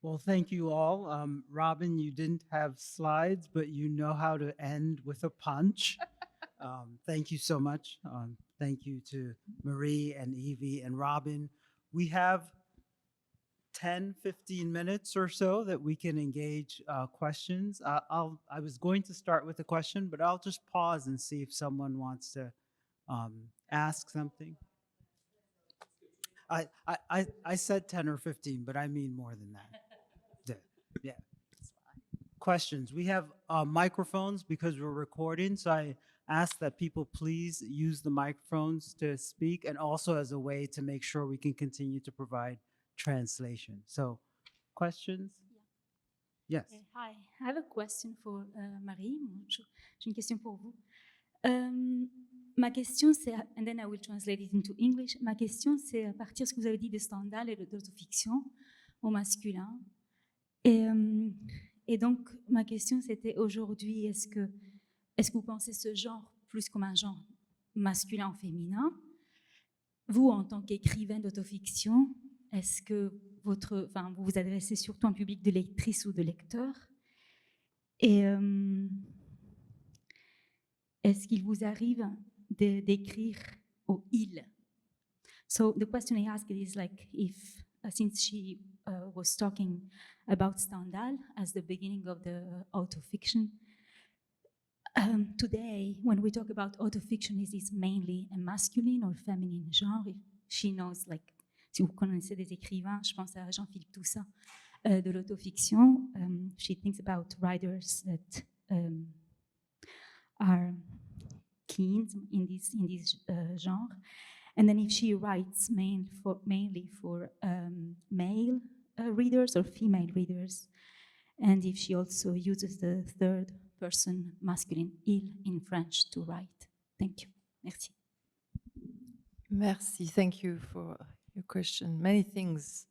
Well, thank you all. Robin, you didn't have slides, but you know how to end with a punch. Thank you so much. Thank you to Marie and Evie and Robin. We have 10, 15 minutes or so that we can engage questions. I was going to start with a question, but I'll just pause and see if someone wants to ask something. I said 10 or 15, but I mean more than that. Yeah. Questions. We have microphones because we're recording, so I ask that people please use the microphones to speak, and also as a way to make sure we can continue to provide translation. So, questions? Yes. Hi, I have a question for Marie. J'ai une question pour vous. Ma question, c'est, and then I will translate it into English. Ma question, c'est à partir de ce que vous avez dit de Stendhal et de l'autofiction au masculin. Et donc, ma question, c'était aujourd'hui, est-ce que vous pensez ce genre plus comme un genre masculin ou féminin? Vous, en tant qu'écrivain d'autofiction, est-ce que vous vous adressez surtout à un public de lectrices ou de lecteurs? Et est-ce qu'il vous arrive d'écrire au il? So the question I asked is like if, since she was talking about Stendhal as the beginning of the autofiction, today when we talk about autofiction, is this mainly a masculine or feminine genre? If she knows, like, si vous connaissez des écrivains, je pense à Jean-Philippe Toussaint, de l'autofiction, she thinks about writers that are keen in this genre. And then if she writes mainly for male readers or female readers, and if she also uses the third person masculine il in French to write. Thank you. Merci. Merci. Thank you for your question. Many things.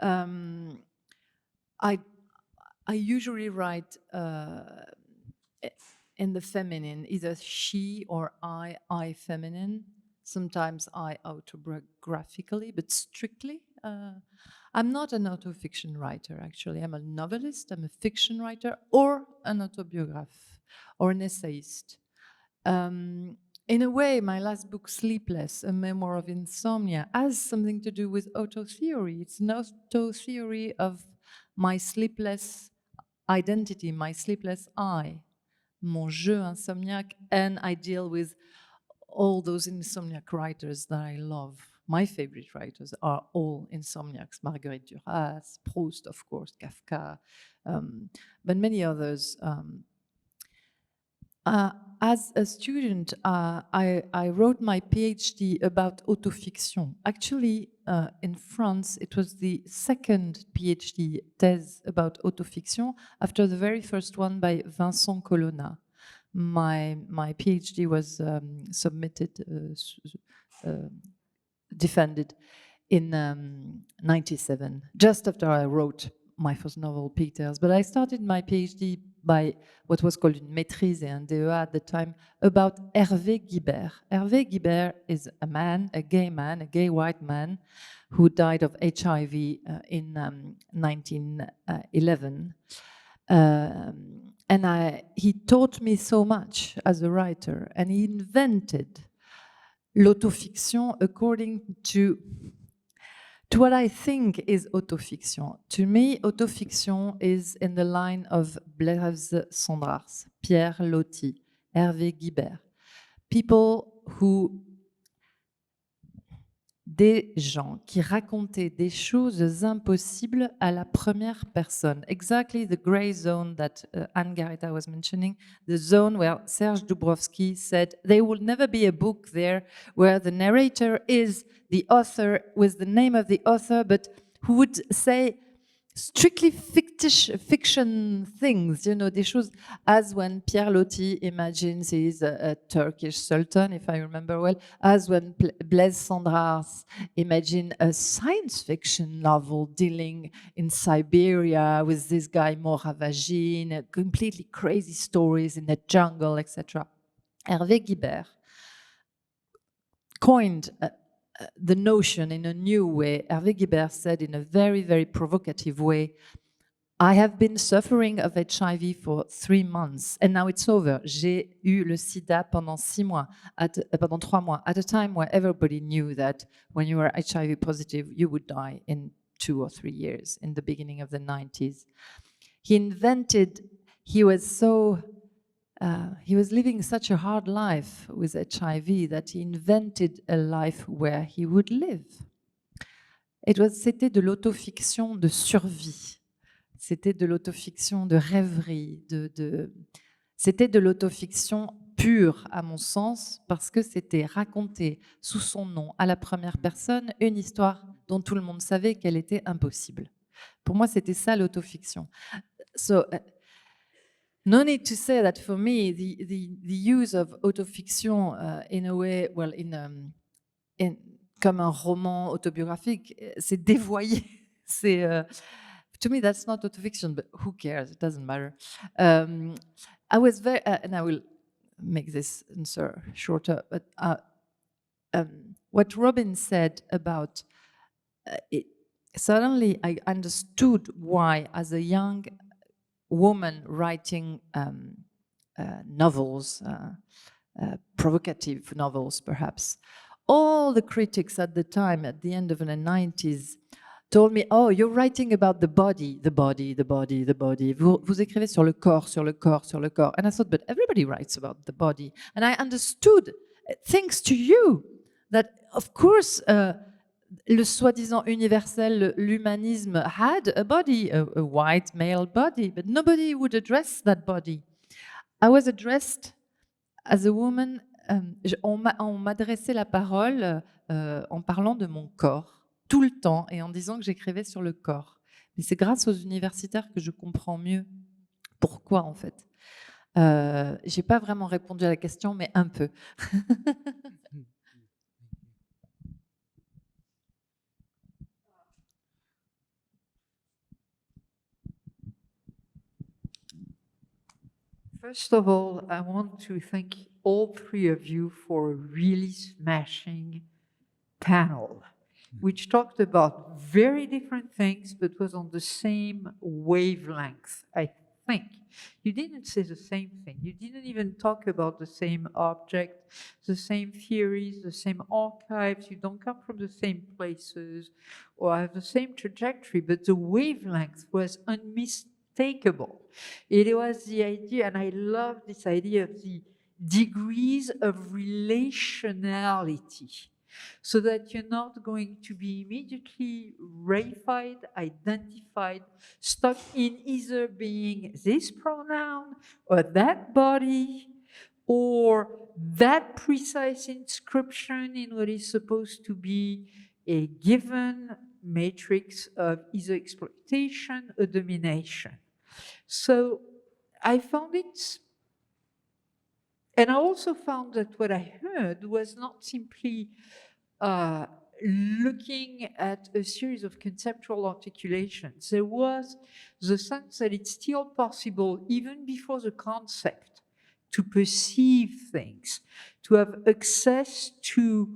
I usually write in the feminine, either she or I feminine. Sometimes I autobiographically, but strictly. I'm not an autofiction writer, actually. I'm a novelist, I'm a fiction writer, or an autobiograph, or an essayist. In a way, my last book, Sleepless, A Memoir of Insomnia, has something to do with auto-theory. It's an auto-theory of my sleepless identity, my sleepless I, mon jeu insomniaque, and I deal with all those insomniac writers that I love. My favorite writers are all insomniacs. Marguerite Duras, Proust, of course, Kafka, but many others. As a student, I wrote my PhD about autofiction. Actually, in France, it was the second PhD thèse about autofiction after the very first one by Vincent Colonna. My PhD was submitted, defended in 97, just after I wrote my first novel, Pigtails. But I started my PhD by what was called une maîtrise et un DEA at the time about Hervé Guibert. Hervé Guibert is a man, a gay white man, who died of HIV in 1911. And he taught me so much as a writer, and he invented l'autofiction according to what I think is autofiction. To me, autofiction is in the line of Blaise Cendrars, Pierre Loti, Hervé Guibert. People who... Des gens qui racontaient des choses impossibles à la première personne. Exactly the gray zone that Anne Garretta was mentioning, the zone where Serge Dubrovsky said there will never be a book there where the narrator is the author with the name of the author, but who would say strictly fiction things, you know, des choses, as when Pierre Loti imagines he's a Turkish sultan, if I remember well, as when Blaise Cendrars imagine a science fiction novel dealing in Siberia with this guy Moravagine, completely crazy stories in the jungle, etc. Hervé Guibert coined the notion in a new way. Hervé Guibert said in a very, very provocative way, I have been suffering of HIV for 3 months, and now it's over. J'ai eu le sida pendant 6 mois, pendant 3 mois, at a time where everybody knew that when you were HIV positive, you would die in 2 or 3 years, in the beginning of the 90s. He was living such a hard life with HIV that he invented a life where he would live. C'était de l'autofiction de survie. C'était de l'autofiction de rêverie, c'était de l'autofiction pure, à mon sens, parce que c'était raconter sous son nom, à la première personne, une histoire dont tout le monde savait qu'elle était impossible. Pour moi, c'était ça l'autofiction. So, no need to say that for me, the use of autofiction in a way, well, comme un roman autobiographique, c'est dévoyé. C'est to me, that's not autofiction, but who cares? It doesn't matter. I was very, and I will make this answer shorter, but what Robyn said about it, suddenly I understood why, as a young woman writing novels, provocative novels perhaps, all the critics at the time, at the end of the 90s, told me, oh, you're writing about the body, the body, the body, the body. Vous écrivez sur le corps, sur le corps, sur le corps. And I thought, but everybody writes about the body. And I understood, thanks to you, that of course, le soi-disant universel, l'humanisme had a body, a white male body, but nobody would address that body. I was addressed as a woman, on m'adressait la parole en parlant de mon corps, tout le temps, et en disant que j'écrivais sur le corps. Mais c'est grâce aux universitaires que je comprends mieux pourquoi, en fait. J'ai pas vraiment répondu à la question, mais un peu. First of all, I want to thank all three of you for a really smashing panel, which talked about very different things, but was on the same wavelength, I think. You didn't say the same thing. You didn't even talk about the same object, the same theories, the same archives. You don't come from the same places or have the same trajectory, but the wavelength was unmistakable. It was the idea, and I love this idea of the degrees of relationality, so that you're not going to be immediately reified, identified, stuck in either being this pronoun or that body or that precise inscription in what is supposed to be a given matrix of either exploitation or domination. So I found it, and I also found that what I heard was not simply looking at a series of conceptual articulations. There was the sense that it's still possible, even before the concept, to perceive things, to have access to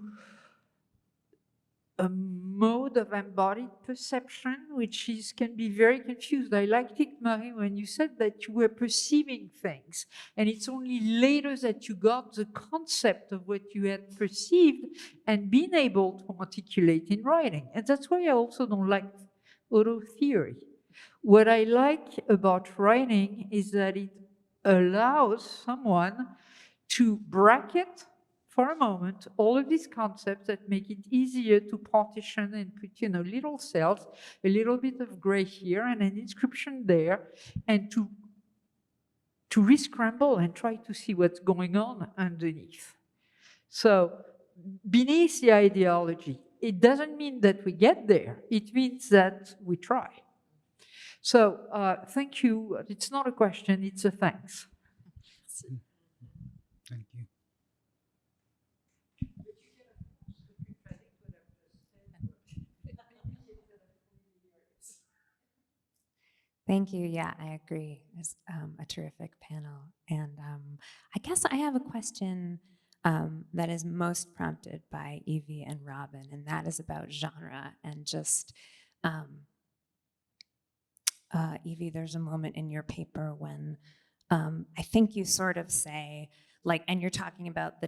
a mode of embodied perception, which can be very confused. I liked it, Marie, when you said that you were perceiving things, and it's only later that you got the concept of what you had perceived and been able to articulate in writing. And that's why I also don't like auto theory. What I like about writing is that it allows someone to bracket for a moment all of these concepts that make it easier to partition and put, little cells, a little bit of gray here and an inscription there, and to re-scramble and try to see what's going on underneath. So beneath the ideology, it doesn't mean that we get there. It means that we try. So thank you. It's not a question, it's a thanks. Thank you. Thank you. Yeah, I agree. It's a terrific panel. And I guess I have a question that is most prompted by Evie and Robyn, and that is about genre and just Evie, there's a moment in your paper when I think you sort of say, like, and you're talking about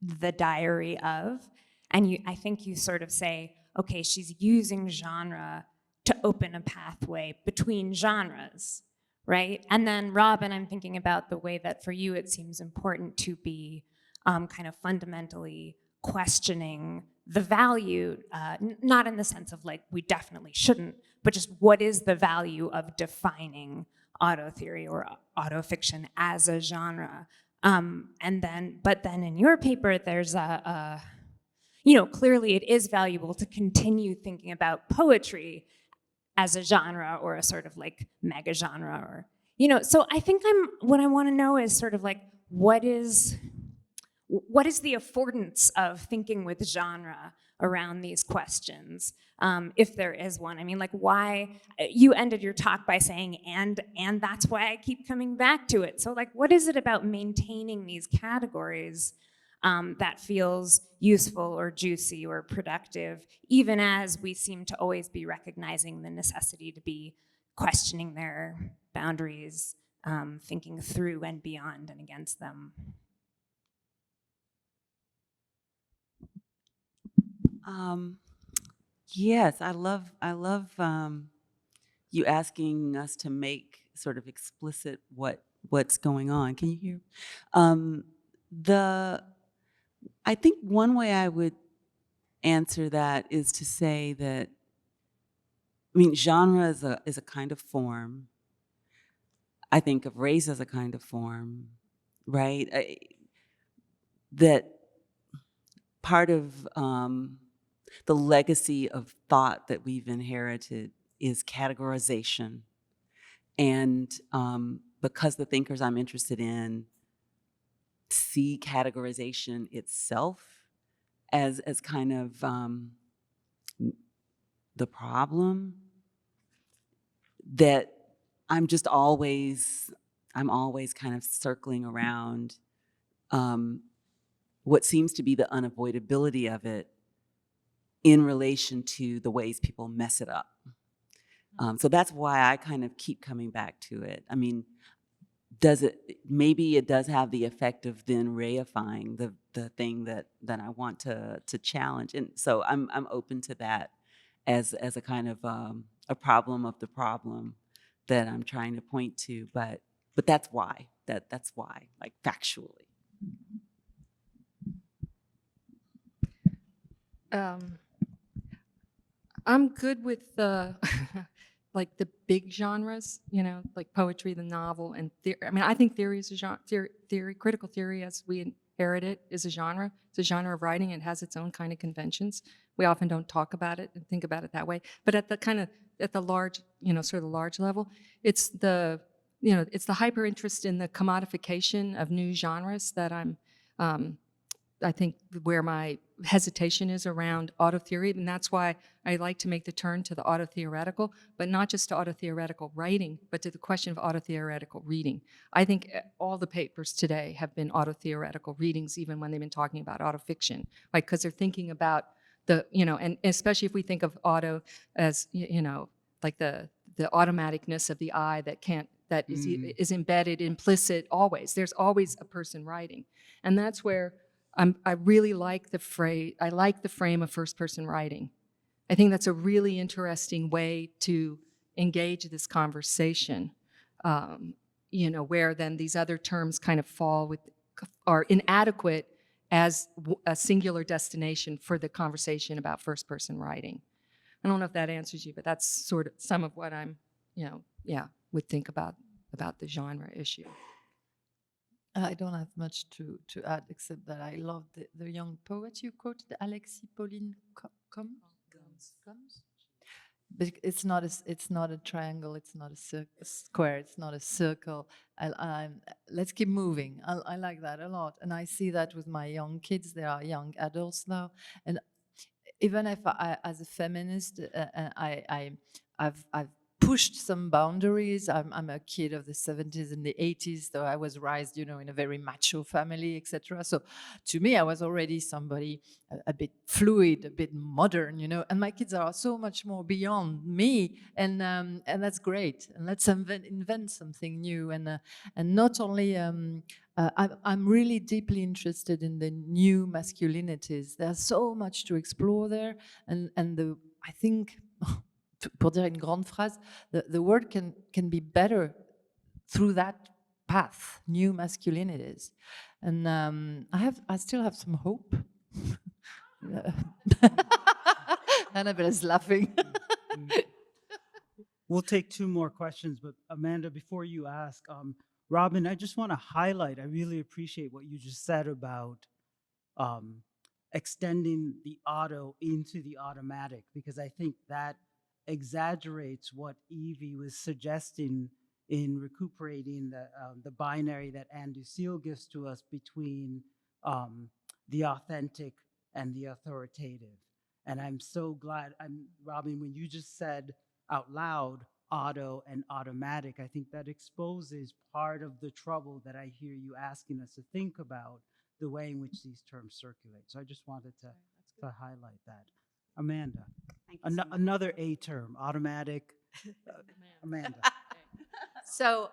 the diary of, and I think you sort of say, okay, she's using genre to open a pathway between genres, right? And then Robyn, I'm thinking about the way that for you it seems important to be kind of fundamentally questioning the value, not in the sense of like, we definitely shouldn't, but just what is the value of defining auto theory or auto fiction as a genre? But then in your paper, there's clearly it is valuable to continue thinking about poetry as a genre or a sort of like mega genre, or, so I think what I want to know is sort of like, what is the affordance of thinking with genre around these questions, if there is one? I mean, like, why, you ended your talk by saying, and that's why I keep coming back to it. So like, what is it about maintaining these categories that feels useful or juicy or productive, even as we seem to always be recognizing the necessity to be questioning their boundaries, thinking through and beyond and against them? Yes, I love you asking us to make sort of explicit what's going on. Can you hear? I think one way I would answer that is to say that, I mean, genre is a kind of form. I think of race as a kind of form, right? That part of the legacy of thought that we've inherited is categorization. And because the thinkers I'm interested in see categorization itself as kind of the problem, that I'm always kind of circling around what seems to be the unavoidability of it in relation to the ways people mess it up. So that's why I kind of keep coming back to it. I mean, maybe it does have the effect of then reifying the thing that I want to challenge. And so I'm open to that as a kind of a problem of the problem that I'm trying to point to. But that's why. That's why, like, factually. I'm good with the like the big genres, like poetry, the novel, and I mean, I think theory is a genre. Theory, critical theory, as we inherit it, is a genre. It's a genre of writing. It has its own kind of conventions. We often don't talk about it and think about it that way. But at the large, sort of the large level, it's the hyper interest in the commodification of new genres that I think where my hesitation is around auto-theory, and that's why I like to make the turn to the auto-theoretical, but not just to auto-theoretical writing, but to the question of auto-theoretical reading. I think all the papers today have been auto-theoretical readings, even when they've been talking about auto-fiction, right? Because they're thinking about and especially if we think of auto as, like the automaticness of the I that is embedded, implicit always. There's always a person writing. And that's where I really like the phrase. I like the frame of first-person writing. I think that's a really interesting way to engage this conversation. Where then these other terms kind of are inadequate as a singular destination for the conversation about first-person writing. I don't know if that answers you, but that's sort of some of what I'm, would think about the genre issue. I don't have much to add, except that I love the young poet you quoted, Alexis Pauline Combs. But it's not a triangle, it's not a square, it's not a circle. Let's keep moving. I like that a lot, and I see that with my young kids. They are young adults now, and even if I, as a feminist, I've pushed some boundaries. I'm a kid of the 70s and the 80s, so I was raised, you know, in a very macho family, etc. So to me, I was already somebody a bit fluid, a bit modern, you know, and my kids are so much more beyond me, and that's great. And let's invent something new, and not only. I'm really deeply interested in the new masculinities. There's so much to explore there, and I think, pour dire une grande phrase, the word can be better through that path, new masculinities, and I still have some hope. Annabella's laughing. We'll take 2 more questions, but Amanda, before you ask, Robyn, I just want to highlight, I really appreciate what you just said about extending the auto into the automatic, because I think that exaggerates what Evie was suggesting in recuperating the binary that Anne Ducille gives to us between the authentic and the authoritative. And I'm so glad, Robyn, when you just said out loud, auto and automatic, I think that exposes part of the trouble that I hear you asking us to think about, the way in which these terms circulate. So I just wanted to highlight that. Amanda, Thank you so much. another A term, automatic. Amanda. So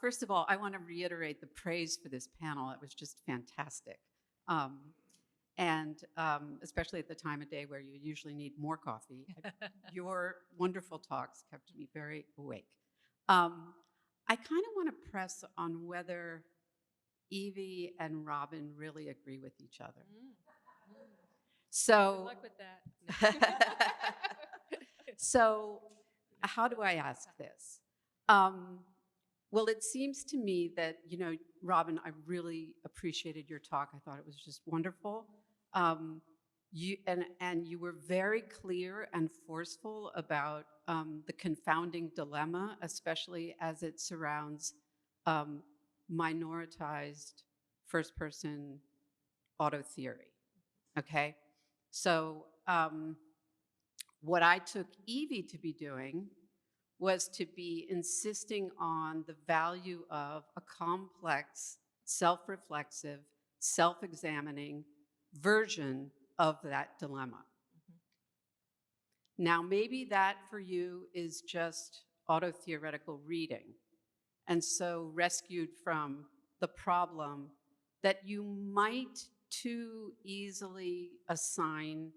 first of all, I want to reiterate the praise for this panel. It was just fantastic. And especially at the time of day where you usually need more coffee, your wonderful talks kept me very awake. I kind of want to press on whether Evie and Robyn really agree with each other. So, Good luck with that. so how do I ask this? Well, it seems to me that, you know, Robyn, I really appreciated your talk. I thought it was just wonderful. You were very clear and forceful about the confounding dilemma, especially as it surrounds minoritized first-person auto theory. Okay, so what I took Evie to be doing was to be insisting on the value of a complex, self-reflexive, self-examining version of that dilemma. Now, maybe that for you is just auto-theoretical reading, and so rescued from the problem that you might too easily assign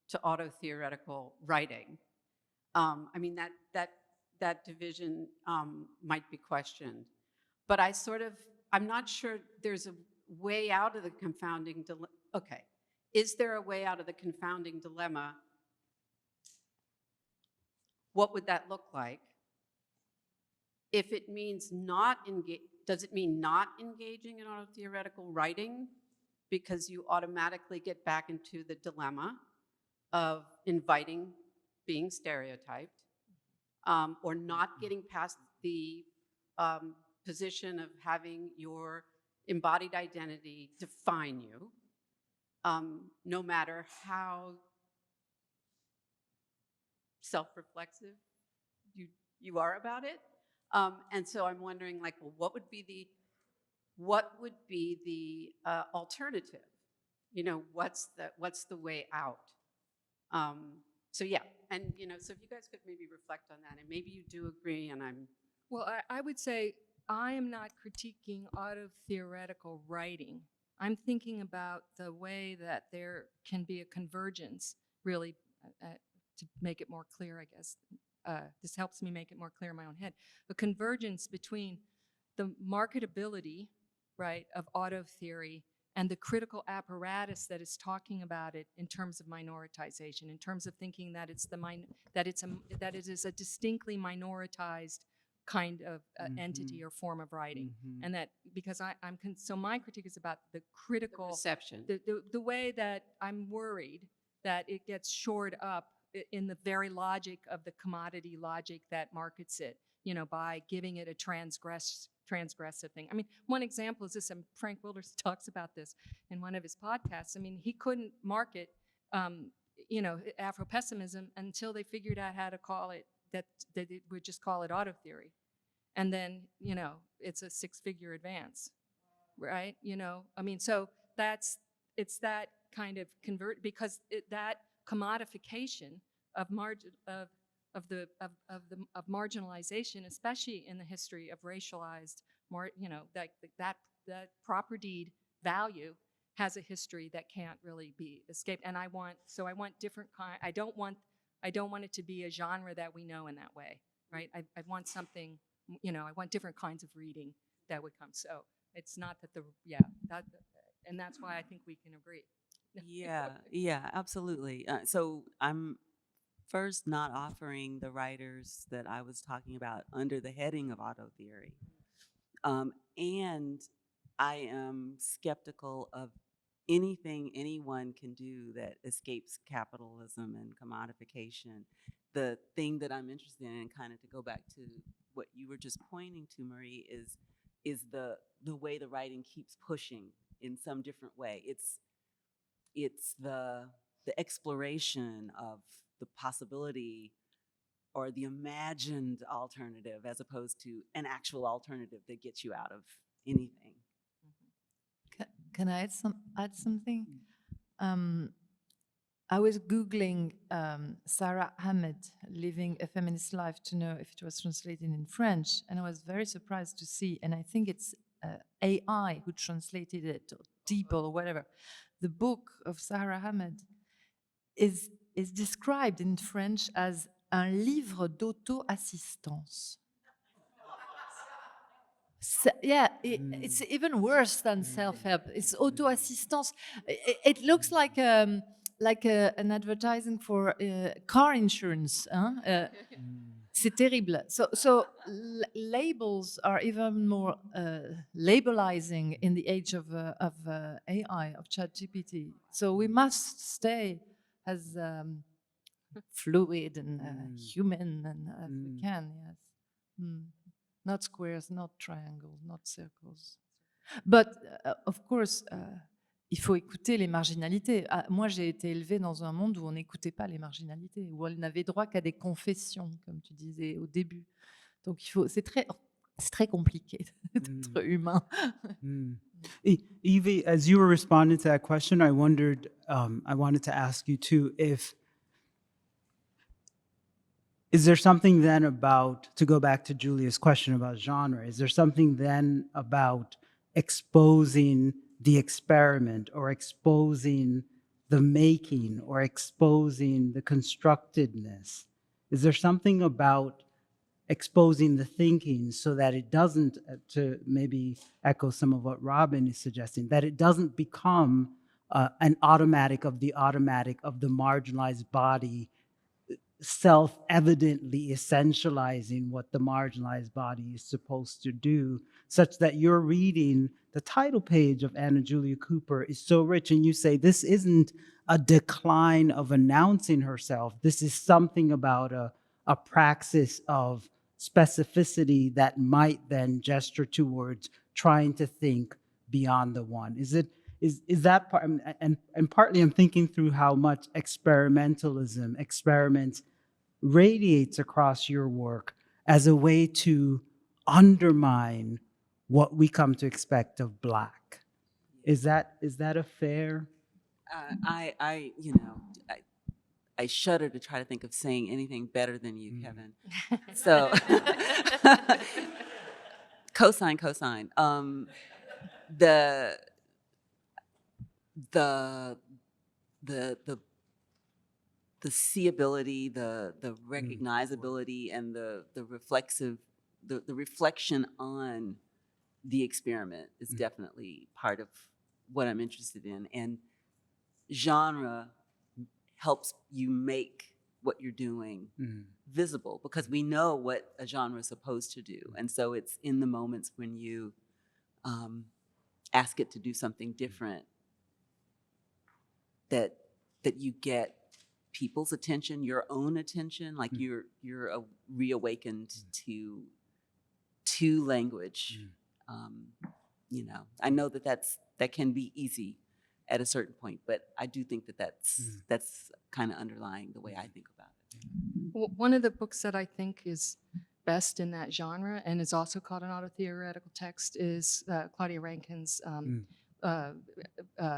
to auto-theoretical writing. I mean, that division might be questioned. But I'm not sure there's a way out of the confounding dilemma. Okay, is there a way out of the confounding dilemma? What would that look like? If it means does it mean not engaging in auto-theoretical writing because you automatically get back into the dilemma of inviting being stereotyped, or not getting past the position of having your embodied identity define you, no matter how self-reflexive you are about it. And so I'm wondering, like, well, what would be the alternative? You know, what's the way out? So yeah, and you know, so if you guys could maybe reflect on that, and maybe you do agree, and I'm. Well, I would say I am not critiquing auto-theoretical writing. I'm thinking about the way that there can be a convergence, really, to make it more clear, I guess. This helps me make it more clear in my own head. A convergence between the marketability, right, of auto theory and the critical apparatus that is talking about it in terms of minoritization, in terms of thinking that it is a distinctly minoritized kind of entity or form of writing, and that because so my critique is about the critical Perception. the way that I'm worried that it gets shored up in the very logic of the commodity logic that markets it, you know, by giving it a transgressive thing. I mean, one example is this, and Frank Wilders talks about this in one of his podcasts. I mean, he couldn't market, you know, Afro-pessimism until they figured out how to call it that it would just call it auto theory. And then, you know, it's a 6-figure advance, right? You know, I mean, so it's that kind of because that commodification of marginalization, especially in the history of racialized, you know, that proper deed value has a history that can't really be escaped. And I want different kind. I don't want it to be a genre that we know in that way, right? I want something, you know, I want different kinds of reading that would come. So it's not that and that's why I think we can agree. Yeah, absolutely. So I'm first not offering the writers that I was talking about under the heading of auto theory. And I am skeptical of anything anyone can do that escapes capitalism and commodification. The thing that I'm interested in, kind of to go back to what you were just pointing to, Marie, is the way the writing keeps pushing in some different way. It's the exploration of the possibility or the imagined alternative as opposed to an actual alternative that gets you out of anything. Can I add something? I was Googling Sarah Ahmed, Living a Feminist Life, to know if it was translated in French, and I was very surprised to see, and I think it's AI who translated it, or DeepL or whatever. The book of Sarah Ahmed is described in French as un livre d'auto-assistance. It's even worse than self-help. It's auto-assistance. It looks like an advertising for car insurance. C'est terrible. So labels are even more labelizing in the age of AI, of ChatGPT. So we must stay as fluid and human as we can. Yes. Not squares, not triangles, not circles. But of course, il faut écouter les marginalités. Moi, j'ai été élevée dans un monde où on n'écoutait pas les marginalités, où elles n'avaient droit qu'à des confessions, comme tu disais au début. Donc, c'est très compliqué d'être humain. Evie, as you were responding to that question, I wanted to ask you too, is there something then about, to go back to Julia's question about genre, is there something then about exposing the experiment or exposing the making or exposing the constructedness? Is there something about exposing the thinking so that it doesn't, to maybe echo some of what Robyn is suggesting, that it doesn't become an automatic of the marginalized body self-evidently essentializing what the marginalized body is supposed to do, such that you're reading the title page of Anna Julia Cooper is so rich, and you say, this isn't a decline of announcing herself. This is something about a praxis of specificity that might then gesture towards trying to think beyond the one. Is that part, and partly I'm thinking through how much experimentalism, experiments radiates across your work as a way to undermine what we come to expect of Black. Is that a fair? I shudder to try to think of saying anything better than you, Kevin. So, cosine. The seeability, the recognizability, and the reflection on the experiment is definitely part of what I'm interested in. And genre helps you make what you're doing visible, because we know what a genre is supposed to do. And so it's in the moments when you ask it to do something different that you get people's attention, your own attention, like you're reawakened to language. I know that can be easy at a certain point, but I do think that's kind of underlying the way I think about it. One of the books that I think is best in that genre and is also called an auto-theoretical text is Claudia Rankine's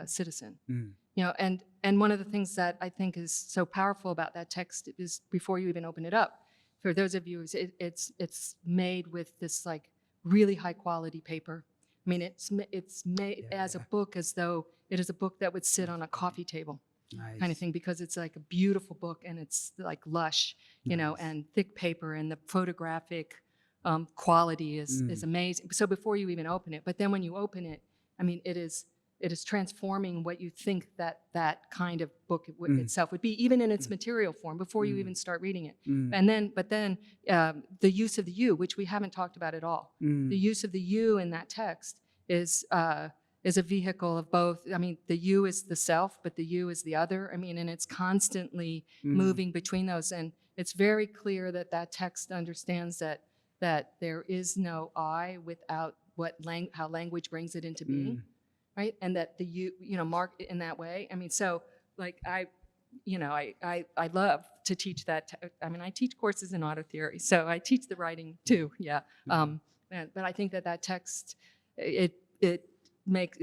Citizen. You know, and one of the things that I think is so powerful about that text is before you even open it up, for those of you, it's made with this like really high quality paper. I mean, it's made as a book as though it is a book that would sit on a coffee table. Nice. Kind of thing, because it's like a beautiful book and it's like lush, you know, and thick paper, and the photographic quality is amazing. So before you even open it, but then when you open it, I mean, it is transforming what you think that kind of book itself would be, even in its material form, before you even start reading it. And then, the use of the you, which we haven't talked about at all. The use of the you in that text is a vehicle of both. I mean, the you is the self, but the you is the other. I mean, and it's constantly moving between those. And it's very clear that that text understands that there is no I without how language brings it into being, right? And that the you know, mark in that way. I mean, so like I love to teach that. I mean, I teach courses in auto theory, so I teach the writing too. Yeah. But I think that text, it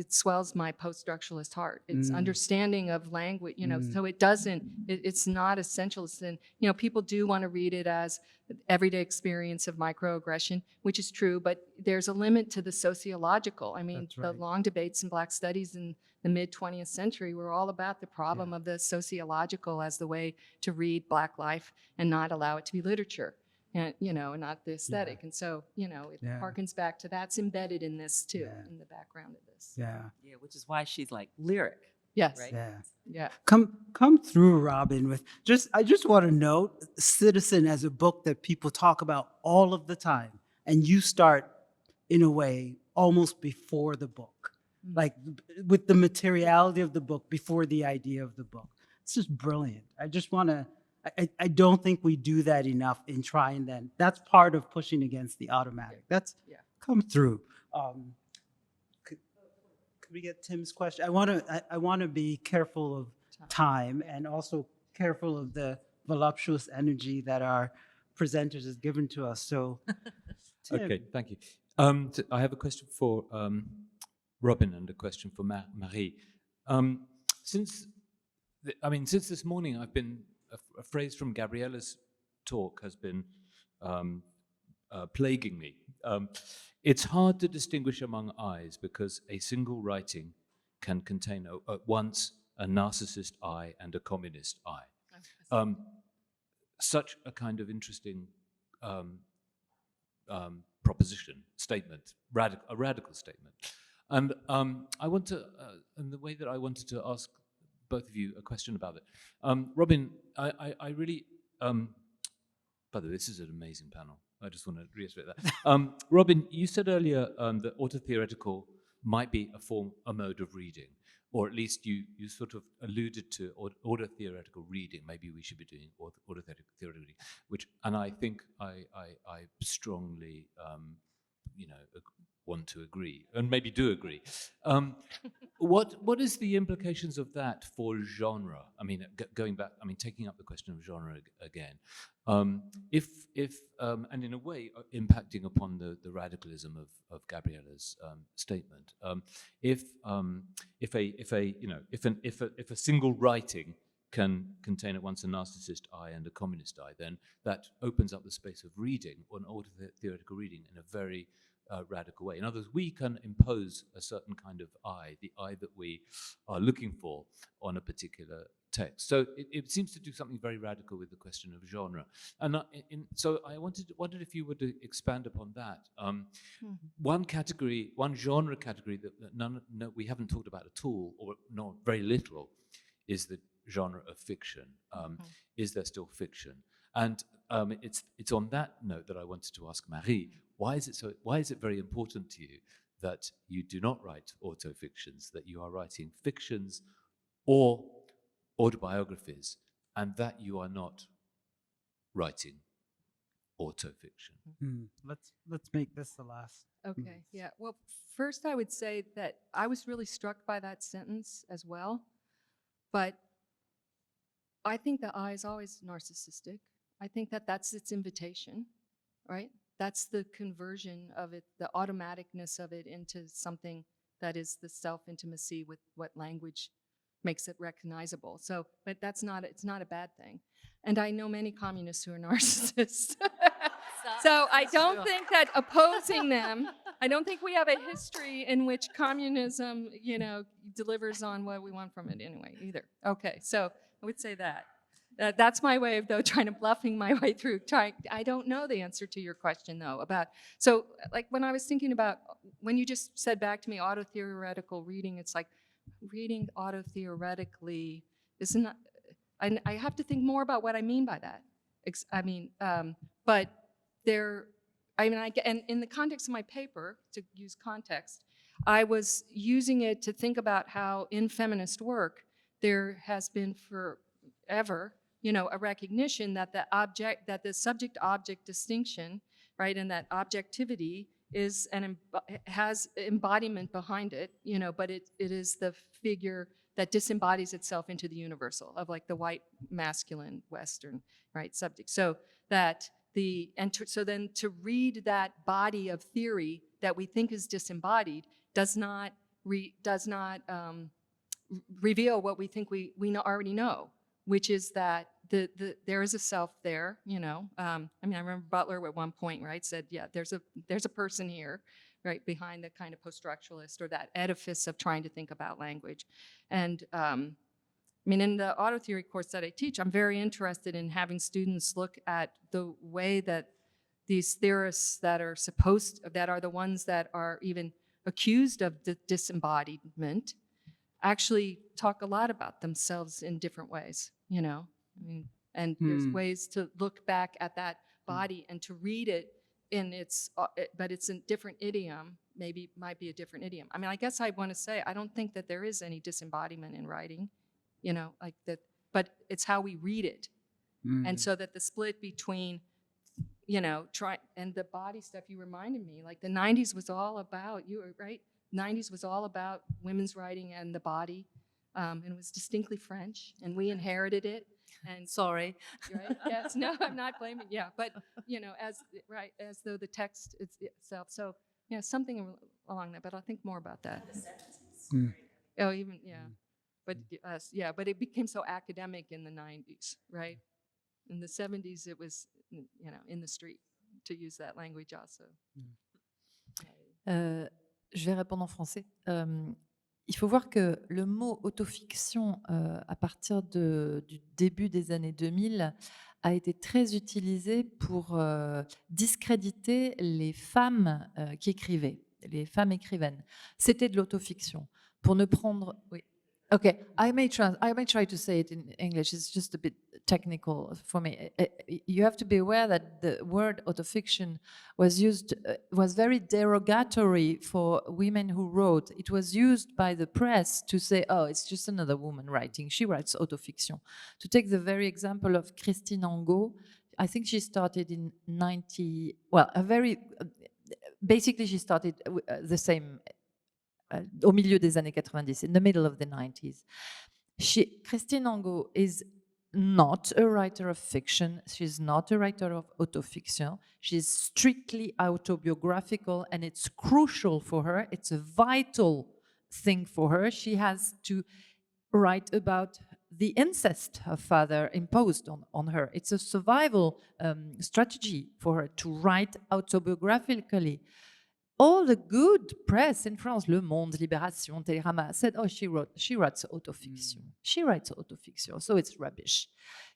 swells my post-structuralist heart. It's understanding of language, you know, so it's not essentialist. And, you know, people do want to read it as everyday experience of microaggression, which is true, but there's a limit to the sociological. I mean, the long debates in Black studies in the mid-20th century were all about the problem of the sociological as the way to read Black life and not allow it to be literature. And, you know, not the aesthetic. And so, you know, it harkens back to that's embedded in this too, in the background of this. Yeah, which is why she's like lyric. Yes. Right? Yeah. Come through, Robyn, with I just want to note Citizen as a book that people talk about all of the time. And you start, in a way, almost before the book, like with the materiality of the book, before the idea of the book. It's just brilliant. I just want to, I don't think we do that enough in trying that. That's part of pushing against the automatic. That's come through. Could we get Tim's question? I want to be careful of time and also careful of the voluptuous energy that our presenters has given to us. So, Tim. Okay, thank you. I have a question for Robyn and a question for Marie. Since this morning, I've been a phrase from Gabriella's talk has been plaguing me. It's hard to distinguish among I's because a single writing can contain at once a narcissist I and a communist I. Such a kind of interesting proposition, statement, a radical statement. And I want to, and the way that I wanted to ask both of you a question about it. Robyn, I really, by the way, this is an amazing panel. I just want to reiterate that. Robyn, you said earlier that auto-theoretical might be a mode of reading, or at least you sort of alluded to auto-theoretical reading. Maybe we should be doing auto-theoretical reading, and I think I strongly, want to agree, and maybe do agree. What is the implications of that for genre? I mean, going back, I mean, taking up the question of genre again. If and in a way impacting upon the radicalism of Gabriella's statement. If a single writing can contain at once a narcissist I and a communist I, then that opens up the space of reading, or an auto-theoretical reading, in a very radical way. In other words, we can impose a certain kind of I, the I that we are looking for on a particular text. So it seems to do something very radical with the question of genre. And so I wondered if you would expand upon that. One genre category that we haven't talked about at all, or not very little, is the genre of fiction. Is there still fiction? And it's on that note that I wanted to ask Marie, why is it very important to you that you do not write autofictions, that you are writing fictions or autobiographies, and that you are not writing autofiction? Let's make this the last. Okay, yeah. Well, first I would say that I was really struck by that sentence as well, but I think the I is always narcissistic. I think that that's its invitation, right? That's the conversion of it, the automaticness of it into something that is the self-intimacy with what language makes it recognizable. So, but it's not a bad thing. And I know many communists who are narcissists. So I don't think that opposing them, I don't think we have a history in which communism, delivers on what we want from it anyway, either. Okay, so I would say that. That's my way of, though, trying to bluffing my way through. I don't know the answer to your question, though, so like when I was thinking about, when you just said back to me auto-theoretical reading, it's like reading auto-theoretically isn't, I have to think more about what I mean by that. But and in the context of my paper, to use context, I was using it to think about how in feminist work, there has been forever, a recognition that the subject-object distinction, right, and that objectivity is has embodiment behind it, but it is the figure that disembodies itself into the universal of like the white, masculine, Western, right, subject. So that so then to read that body of theory that we think is disembodied does not reveal what we think we already know, which is that there is a self there, I remember Butler at one point, right, said, yeah, there's a person here, right, behind the kind of post-structuralist or that edifice of trying to think about language. And in the auto theory course that I teach, I'm very interested in having students look at the way that these theorists that are the ones that are even accused of the disembodiment actually talk a lot about themselves in different ways, and there's ways to look back at that body and to read it in but it's a different idiom, might be a different idiom. I guess I want to say, I don't think that there is any disembodiment in writing, like that, but it's how we read it. And so that the split between, and the body stuff, you reminded me, like the 90s was all about, you were right, 90s was all about women's writing and the body, and it was distinctly French, and we inherited it. And sorry, right? Yes, no, I'm not blaming. Yeah, but as though the text itself. So yeah, something along that. But I'll think more about that. Oh, even but but it became so academic in the 90s, right? In the 70s, it was in the street, to use that language also. Je vais répondre en français. Il faut voir que le mot autofiction, à partir du début des années 2000, a été très utilisé pour discréditer les femmes qui écrivaient, les femmes écrivaines. C'était de l'autofiction. Pour ne prendre... Oui. Okay, I may try to say it in English. It's just a bit technical for me. You have to be aware that the word autofiction was used, was very derogatory for women who wrote. It was used by the press to say, oh, it's just another woman writing. She writes autofiction. To take the very example of Christine Angot, I think she started in 90, well, basically she started the same au milieu des années 90, in the middle of the 90s. Christine Angot is not a writer of fiction. She's not a writer of autofiction. She's strictly autobiographical, and it's crucial for her. It's a vital thing for her. She has to write about the incest her father imposed on her. It's a survival strategy for her to write autobiographically. All the good press in France, Le Monde, Libération, Télérama, said, oh, she writes autofiction. She writes autofiction, so it's rubbish.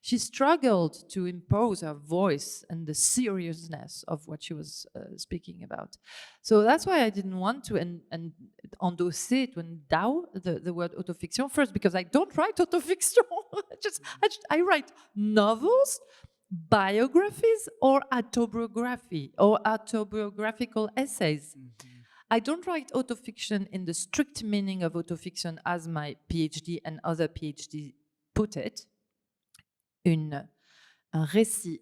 She struggled to impose her voice and the seriousness of what she was speaking about. So that's why I didn't want to endosser, to endow the word autofiction. First, because I don't write autofiction. I write novels, biographies, or autobiography or autobiographical essays. I don't write autofiction in the strict meaning of autofiction as my PhD and other PhD put it. Un récit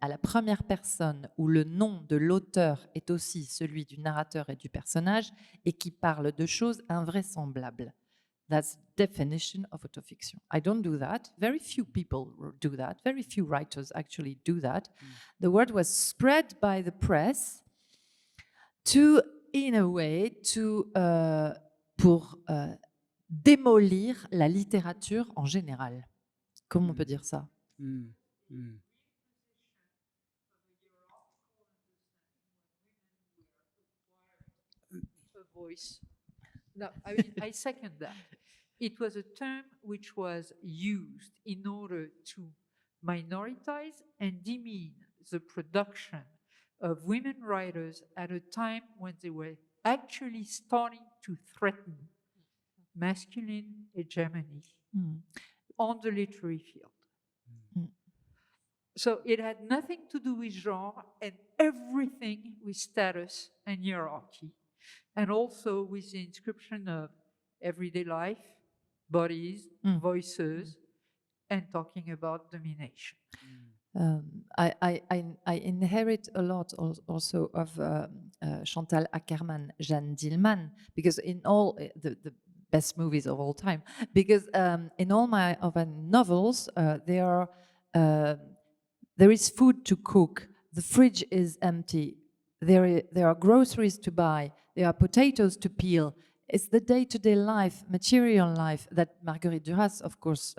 à la première personne où le nom de l'auteur est aussi celui du narrateur et du personnage et qui parle de choses invraisemblables. That's definition of autofiction. I don't do that. Very few people do that. Very few writers actually do that. The word was spread by the press to, in a way, pour démolir la littérature en général. Comment on peut dire ça? Mm, mm. A voice. No, I mean, I second that. It was a term which was used in order to minoritize and demean the production of women writers at a time when they were actually starting to threaten masculine hegemony on the literary field. So it had nothing to do with genre and everything with status and hierarchy, and also with the inscription of everyday life, bodies, voices, and talking about domination. I inherit a lot also of Chantal Akerman, Jeanne Dillman, because in all the best movies of all time, because in all my novels there is food to cook, the fridge is empty, there are groceries to buy, there are potatoes to peel. It's the day-to-day life, material life that Marguerite Duras, of course,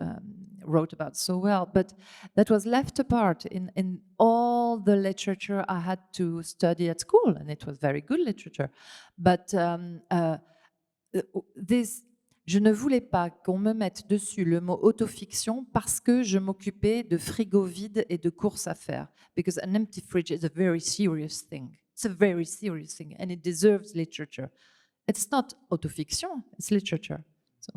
wrote about so well, but that was left apart in all the literature I had to study at school, and it was very good literature. But je ne voulais pas qu'on me mette dessus le mot autofiction parce que je m'occupais de frigo vide et de courses à faire. Because an empty fridge is a very serious thing. It's a very serious thing, and it deserves literature. It's not autofiction, it's literature. So,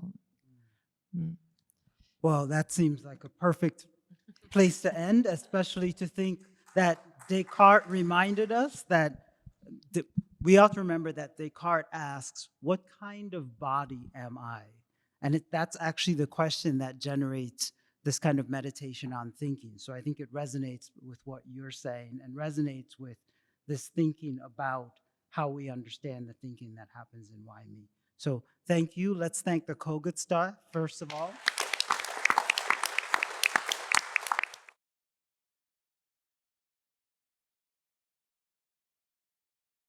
Well, that seems like a perfect place to end, especially to think that Descartes reminded us that we ought to remember that Descartes asks, what kind of body am I? And that's actually the question that generates this kind of meditation on thinking. So I think it resonates with what you're saying and resonates with this thinking about how we understand the thinking that happens in Why Me. So thank you. Let's thank the Kogut staff, first of all.